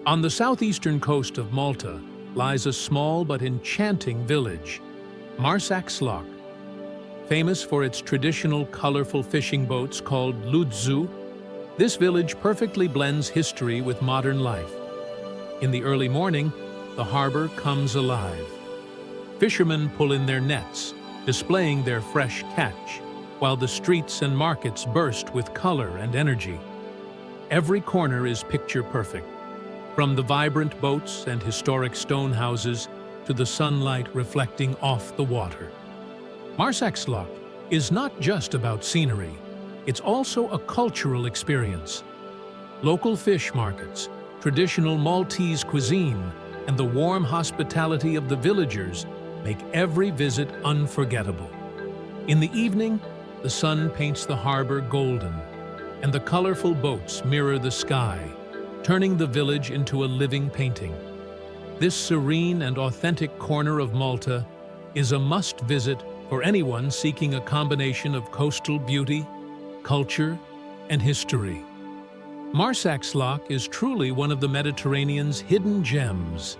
On the southeastern coast of Malta lies a small but enchanting village, Marsaxlokk. Famous for its traditional colorful fishing boats called Luzzu, this village perfectly blends history with modern life. In the early morning, the harbor comes alive. Fishermen pull in their nets, displaying their fresh catch, while the streets and markets burst with color and energy. Every corner is picture perfect, from the vibrant boats and historic stone houses to the sunlight reflecting off the water. Marsaxlokk is not just about scenery, it's also a cultural experience. Local fish markets, traditional Maltese cuisine, and the warm hospitality of the villagers make every visit unforgettable. In the evening, the sun paints the harbor golden, and the colorful boats mirror the sky, turning the village into a living painting. This serene and authentic corner of Malta is a must-visit for anyone seeking a combination of coastal beauty, culture, and history. Marsaxlokk is truly one of the Mediterranean's hidden gems,